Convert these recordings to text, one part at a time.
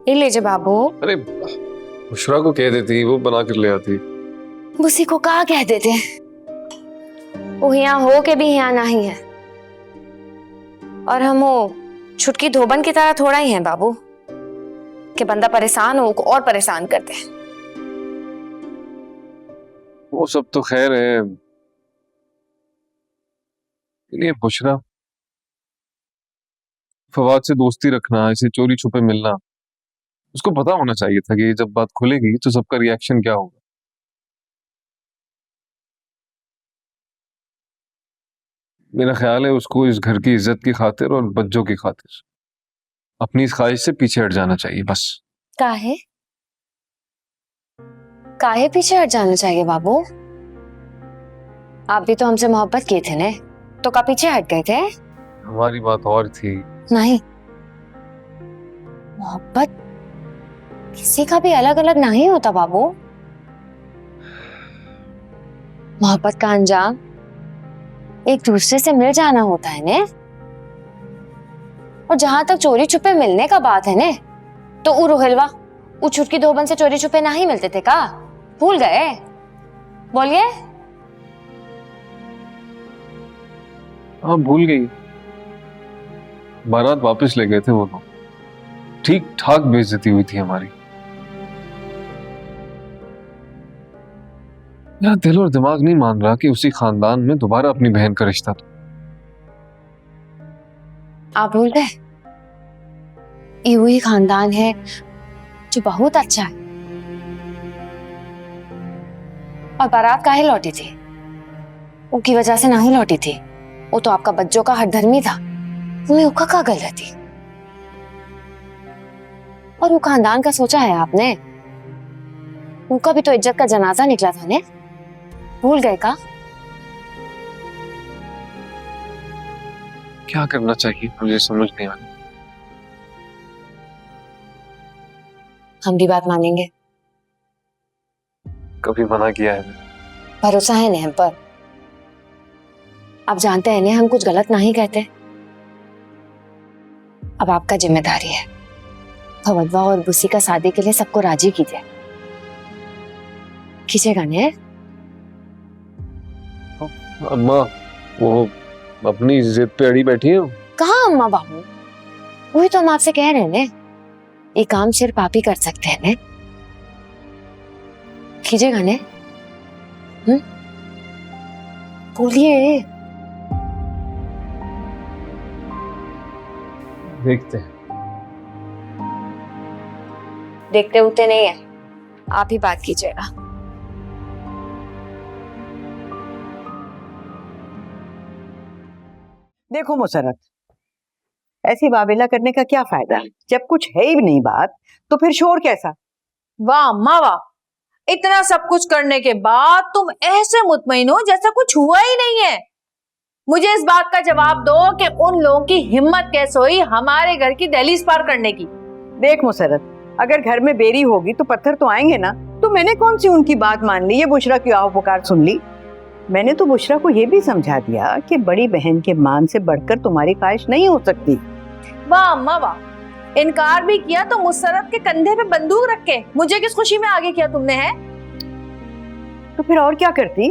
ये लीजिए बाबू। अरे बुशरा को कह देती, वो बना कर ले आती। उसी को कहा कह देते, वो यहाँ हो के भी यहाँ नहीं है। और हम वो छुटकी धोबन की तरह थोड़ा ही हैं बाबू कि बंदा परेशान हो और परेशान करते हैं। वो सब तो खैर है, ये बुशरा फवाद से दोस्ती रखना, ऐसे चोरी छुपे मिलना, उसको पता होना चाहिए था कि जब बात खुलेगी तो सबका रिएक्शन क्या होगा। मेरा ख्याल है उसको इस घर की इज्जत की खातिर और बच्चों की खातिर अपनी इस ख्वाहिश से पीछे हट जाना चाहिए बस। काहे काहे पीछे हट जाना चाहिए बाबू? आप भी तो हमसे मोहब्बत किए थे ने, तो का पीछे हट गए थे? हमारी बात और थी। नहीं, मोहब्बत किसी का भी अलग अलग नहीं होता बाबू। मोहब्बत का अंजाम एक दूसरे से मिल जाना होता है ने। और जहां तक चोरी छुपे मिलने का बात है ने, तो उ रोहिलवा उ छुटकी धोबन से चोरी छुपे नहीं मिलते थे का? भूल गए? बोलिए। हाँ भूल गई, बारात वापस ले गए थे वो लोग, ठीक ठाक बेइज्जती हुई थी हमारी। मेरा दिल और दिमाग नहीं मान रहा कि उसी खानदान में दोबारा अपनी बहन का रिश्ता। तो आप भूल गए? ये वही खानदान है जो बहुत अच्छा है। और बारात काहे लौटी थी? उनकी वजह से नहीं लौटी थी, वो तो आपका बच्चों का हठधर्मी था, उसमें उका का गलत थी। और वो खानदान का सोचा है आपने? उनका भी तो इज्जत का जनाजा निकला था ने, भूल गए का? क्या करना चाहिए मुझे समझ नहीं आ रहा। हम भी बात मानेंगे। कभी मना किया है मैंने? भरोसा है ने हम पर? आप जानते हैं ने हम कुछ गलत नहीं कहते। अब आपका जिम्मेदारी है, फवदवा और बुसी का शादी के लिए सबको राजी कीजिए। खींचेगा ने? अम्मा वो अपनी जिद पे अड़ी बैठी है। कहाँ अम्मा बाबू, वही तो हम आपसे कह रहे हैं ने, ये काम सिर्फ आप ही कर सकते हैं ने। खींचेगा ने? बोलिए। देखते हैं। देखते उठते नहीं है, आप ही बात कीजिएगा। देखो मुसरत, ऐसी बाबेला करने का क्या फायदा जब कुछ है ही नहीं बात, तो फिर शोर कैसा? वाह अम्मा वाह, इतना सब कुछ करने के बाद तुम ऐसे मुतमईन हो जैसा कुछ हुआ ही नहीं है। मुझे इस बात का जवाब दो कि उन लोगों की हिम्मत कैसे हुई हमारे घर की दहलीज पार करने की। देख मुसरत, अगर घर में बेरी होगी तो पत्थर तो आएंगे ना। तो मैंने कौन सी उनकी बात मान ली, ये बुशरा की आहो पुकार सुन ली। मैंने तो बुशरा को ये भी समझा दिया कि बड़ी बहन के मान से बढ़कर तुम्हारी ख्वाहिश नहीं हो सकती। वाह अम्मा वाह, इनकार भी किया तो मुसरत के कंधे पे बंदूक रख के मुझे किस खुशी में आगे किया तुमने है? तो फिर और क्या करती?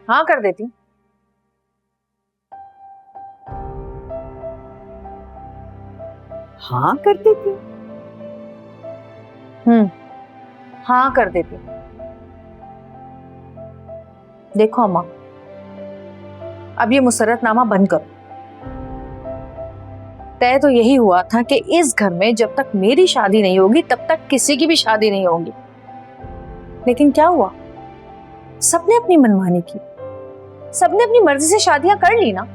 हाँ कर देती। हाँ कर देती? हाँ कर देती। देखो अम्मा, अब ये मुसरतनामा बंद करो। तय तो यही हुआ था कि इस घर में जब तक मेरी शादी नहीं होगी तब तक किसी की भी शादी नहीं होगी। लेकिन क्या हुआ, सबने अपनी मनमानी की, सबने अपनी मर्जी से शादियां कर ली ना।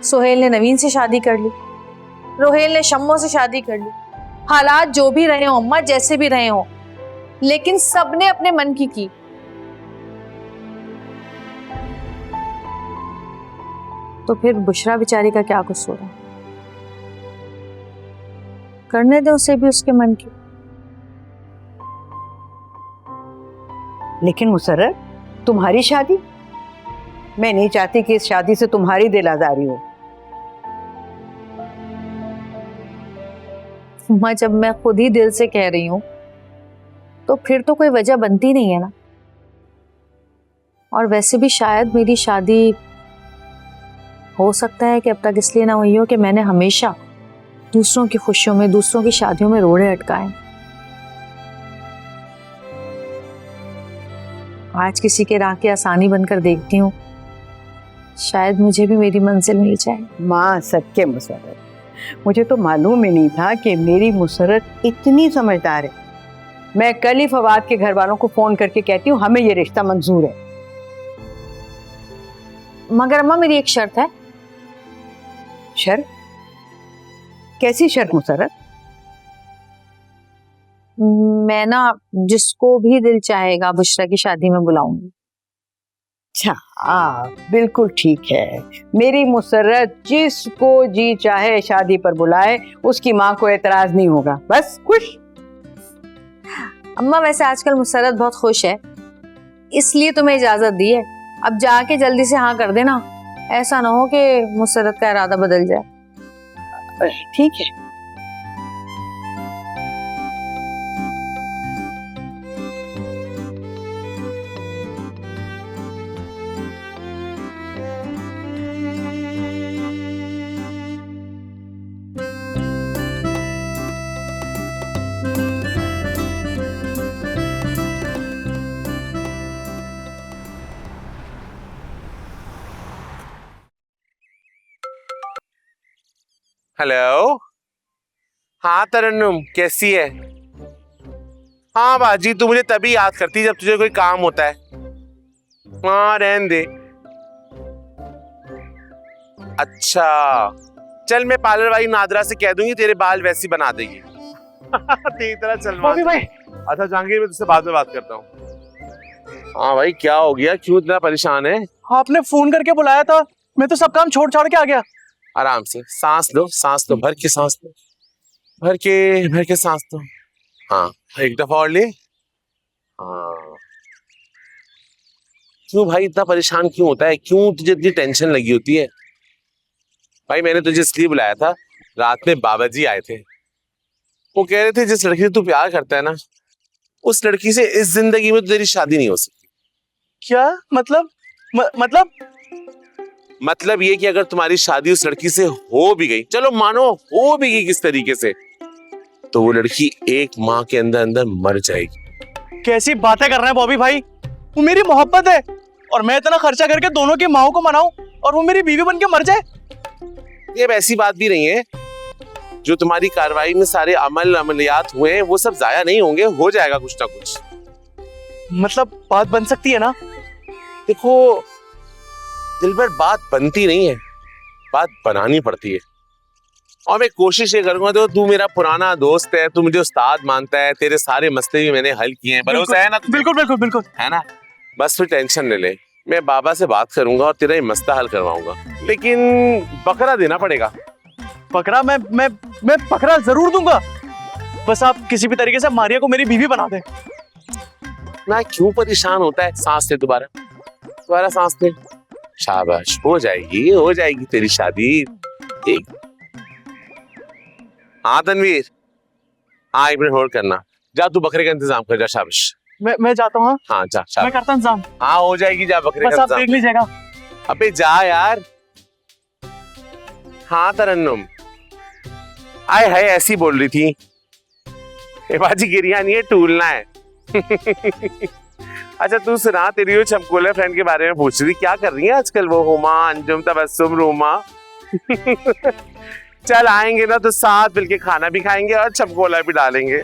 सोहेल ने नवीन से शादी कर ली, रोहेल ने शम्मो से शादी कर ली। हालात जो भी रहे हो अम्मा, जैसे भी रहे हो, लेकिन सबने अपने मन की। तो फिर बुशरा बेचारी का क्या कसूर है? करने दे उसे भी उसके मन की। लेकिन मुसर्रत, तुम्हारी शादी मैं नहीं चाहती कि इस शादी से तुम्हारी दिल आजारी हो। अम्मा, जब मैं खुद ही दिल से कह रही हूँ तो फिर तो कोई वजह बनती नहीं है ना। और वैसे भी शायद मेरी शादी हो सकता है कि अब तक इसलिए ना हुई हो कि मैंने हमेशा दूसरों की खुशियों में, दूसरों की शादियों में रोड़े अटकाए। आज किसी के राह की आसानी बनकर देखती हूँ, शायद मुझे भी मेरी मंजिल मिल जाए। माँ सदके मुसर्रत, मुझे तो मालूम ही नहीं था कि मेरी मुसर्रत इतनी समझदार है। मैं कल ही फवाद के घर वालों को फोन करके कहती हूँ हमें ये रिश्ता मंजूर है। मगर अम्मा, मेरी एक शर्त है। शर्त? कैसी शर्त मुसर्रत? मैं ना जिसको भी दिल चाहेगा बुशरा की शादी में बुलाऊंगी। अच्छा, बिल्कुल ठीक है। मेरी मुसर्रत जिसको जी चाहे शादी पर बुलाए, उसकी माँ को एतराज नहीं होगा। बस खुश। अम्मा, वैसे आजकल मुसर्रत बहुत खुश है, इसलिए तुम्हें इजाजत दी है। अब जाके जल्दी से हाँ कर देना, ऐसा ना हो कि मुसर्रत का इरादा बदल जाए। ठीक है। हेलो। हाँ तरन्नुम, कैसी है? हाँ बाजी, तू मुझे तभी याद करती जब तुझे कोई काम होता है। हाँ रहने दे। अच्छा चल, मैं पार्लर वाली नादरा से कह दूंगी तेरे बाल वैसी बना देगी। तेरी तरह चलवा भाई। अच्छा जहांगीर, मैं तुझसे बाद में बात करता हूँ। हाँ भाई, क्या हो गया? क्यों इतना परेशान है? आपने फोन करके बुलाया था, मैं तो सब काम छोड़ छाड़ के आ गया। आराम से सांस लो, सांस लो, भर के सांस लो, भर के सांस लो। हाँ, एक दफा और ले। हाँ, क्यों भाई इतना परेशान क्यों होता है? क्यों तुझे इतनी टेंशन लगी होती है? भाई मैंने तुझे इसलिए बुलाया था, रात में बाबा जी आए थे। वो कह रहे थे जिस लड़की से तू प्यार करता है ना, उस लड़की से इस जिंदगी में तो तेरी शादी नहीं हो सकती। क्या मतलब? मतलब ये कि अगर तुम्हारी शादी उस लड़की से हो भी गई, चलो मानो हो भी गई किस तरीके से, तो वो लड़की एक माह के अंदर अंदर मर जाएगी। कैसी बातें कर रहे हैं बॉबी भाई? वो मेरी मोहब्बत है और मैं इतना खर्चा करके दोनों की माओ को मनाऊं और वो मेरी बीवी बन के मर जाए? ये वैसी बात भी नहीं है। जो तुम्हारी कार्रवाई में सारे अमलियात हुए हैं वो सब जाया नहीं होंगे, हो जाएगा कुछ ना कुछ। मतलब बात बन सकती है ना? देखो दिलबर, बात बनती नहीं है, बात बनानी पड़ती है। और मैं कोशिश ये करूंगा, तो तू मेरा पुराना दोस्त है, तू मुझे उस्ताद मानता है, तेरे सारे मसले भी मैंने हल किए हैं, भरोसा है ना तुझे? बिल्कुल बिल्कुल बिल्कुल है ना? बस फिर टेंशन ले ले, मैं बाबा से बात करूंगा और तेरा ये मसला हल करवाऊंगा। लेकिन बकरा देना पड़ेगा। बकरा? मैं बकरा जरूर दूंगा, बस आप किसी भी तरीके से मारिया को मेरी बीवी बना दे। ना क्यों परेशान होता है? सांस ले, दोबारा सांस ले। शाबाश, हो जाएगी तेरी शादी। एक हाँ तनवीर, हाँ एक मिनट होल्ड करना। जा तू बकरे का इंतजाम कर, जा। शाबाश। मैं जाता हूँ। हाँ जा, मैं शाबाश। करता हूँ इंतजाम। हाँ हो जाएगी, जा बकरे बस का आप देख इंतजाम। लीजिएगा। अबे जा यार। हाँ तरन्नुम, आए हाय ऐसी बोल रही थी। ए बाजी, गिरिया नहीं है, टूलना है। अच्छा तू सुना, तेरी वो छमकोले फ्रेंड के बारे में पूछ रही थी, क्या कर रही है आजकल वो? हुमा, अंजुम, तबस्सुम, रूमा। चल आएंगे ना तो साथ मिलके खाना भी खाएंगे और छमकोला भी डालेंगे।